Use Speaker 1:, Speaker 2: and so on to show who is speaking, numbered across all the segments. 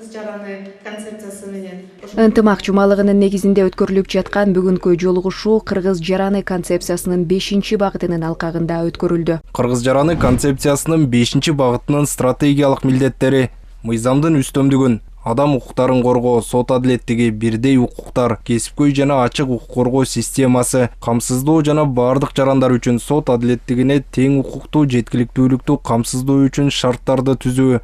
Speaker 1: кыргыз жараны концепциясы менен
Speaker 2: ынтымак жумалыгынын негизинде өткөрүлүп жаткан бүгүнкү жолугушуу кыргыз жараны концепциясынын 5-багытынын алкагында өткөрүлдү.
Speaker 3: Кыргыз жараны концепциясынын 5-багытынын стратегиялык милдеттери мыйзамдын үстөмдүгүн, адам укуктарын коргоо, сот адилеттиги, бирдей укуктар, кесипкөй жана ачык укук коргоо системасы, камсыздоо жана бардык жарандар үчүн сот адилеттигине тең укуктуу жеткиликтүүлүктү камсыздоо үчүн шарттарды түзүү.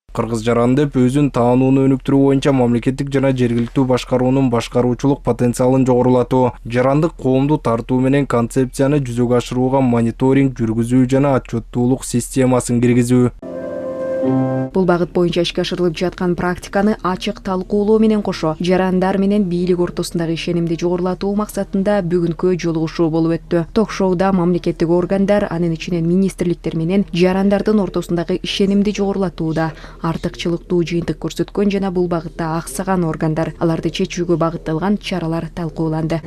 Speaker 3: Кыргыз жаран деп өзүн таанууну өнүктүрүү боюнча мамлекеттик жана жергиликтүү башкаруунун башкаруучулук потенциалын жогорулатуу, жарандык коомду тартуу менен концепцияны жүзөгө ашырууга мониторинг жүргүзүү жана отчеттуулук системасын киргизүү.
Speaker 2: Бул багыт боюнча ишке ашырылып жаткан практиканы ачык талкуулоо менен кошо жарандар менен бийлик ортосундагы ишенимди жогорулатуу максатында бүгүнкү жолугушуу болуп өттү. Ток-шоуда мамлекеттик органдар, анын ичинен министрликтер менен жарандардын ортосундагы ишенимди жогорулатууда артыкчылыктуу жыйынтык көрсөткөн жана бул багытта аксаган органдар, аларды чечүүгө багытталган чаралар талкууланды.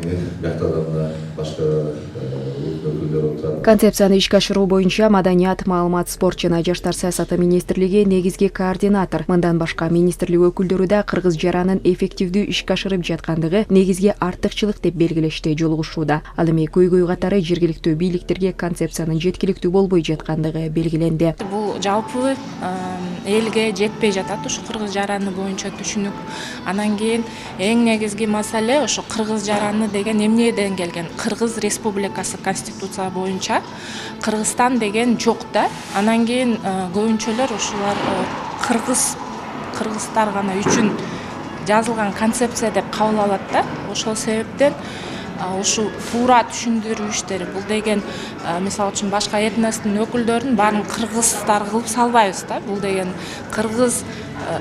Speaker 2: Концепцияны ишке ашыруу боюнча Маданият, маалымат, спорт жана жаштар саясаты министрлиги негизги координатор. Мындан башка министрлик өкүлдөрү да кыргыз жаранын эффективдүү ишке ашырып жаткандыгы негизги артыкчылык деп белгилешти жолугушууда. Ал эми көйгөй катары жергиликтүү бийликтерге концепциянын жеткиликтүү болбой жаткандыгы белгиленди.
Speaker 4: Бул жалпы элге жетпей жатат ушу кыргыз жараны боюнча түшүнүк. Анан кийин эң негизги маселе ошо кыргыз жараны деген эмнеден келген? Кыргыз Республикасы конституция боюнча Кыргызстан деген жок да. Анан кийин көбүнчөлөр ушулар кыргыздар гана үчүн жазылган концепция деп кабыл алат да. Ошол себептен ушу туура түшүндүрүү иштери бул деген мисалы үчүн башка этностун өкүлдөрүн баарын кыргыздар кылып салбайбыз да. Бул деген Кыргыз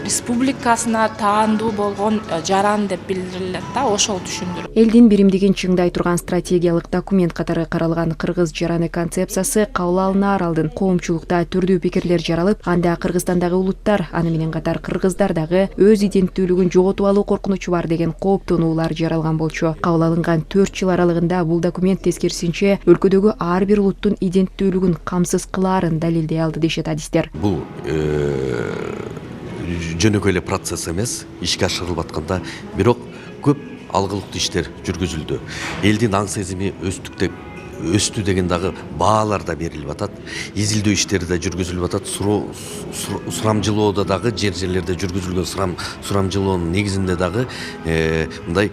Speaker 4: Республикасына таандуу болгон жаран деп билдирилет да, ошол түшүндүрүү.
Speaker 2: Элдин биримдигин чыңдай турган стратегиялык документ катары каралган кыргыз жараны концепциясы кабыл алынаар алдын коомчулукта түрдүү пикирлер жаралып, анда Кыргызстандагы улуттар, аны менен катар кыргыздар дагы өз иденттүүлүгүн жоготуп алуу коркунучу бар деген кооптонуулар жаралган болчу. Кабыл алынган 4 жыл аралыгында бул документ тескерисинче өлкөдөгү ар бир улуттун иденттүүлүгүн камсыз кылаарын далилдей алды дешет адистер.
Speaker 5: Бул жөнөкөй эле процесс эмес, ишке ашырылып атканда, бирок көп алгылыктуу иштер жүргүзүлдү. Элдин аң сезими өстү деген дагы баалар да берилип атат. Изилдөө иштери да жүргүзүлүп атат. Сурамжылоодо дагы жерлерде жүргүзүлгөн сурамжылоонун негизинде дагы мындай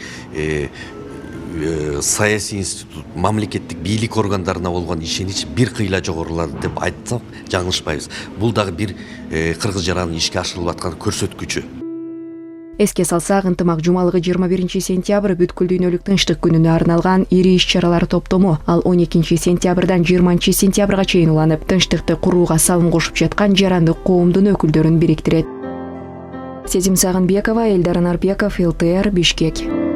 Speaker 5: саясий институт, мамлекеттик бийлик органдарына болгон ишенич бир кыйла жогорулады деп айтсак жаңылышпайбыз. Бул дагы бир кыргыз жаранын ишке ашырылып аткан көрсөткүчү.
Speaker 2: Эске салсак, ынтымак жумалыгы 21-сентябрь бүткүл дүйнөлүк тынчтык күнүнө арналган ири иш-чаралар топтому. Ал 12-сентябрдан 20-сентябрга чейин уланып, тынчтыкты курууга салым кошуп жаткан жарандык коомдун өкүлдөрүн бириктирет. Сезим Сагынбекова, Элдар Нарбеков, ЛТР, Бишкек.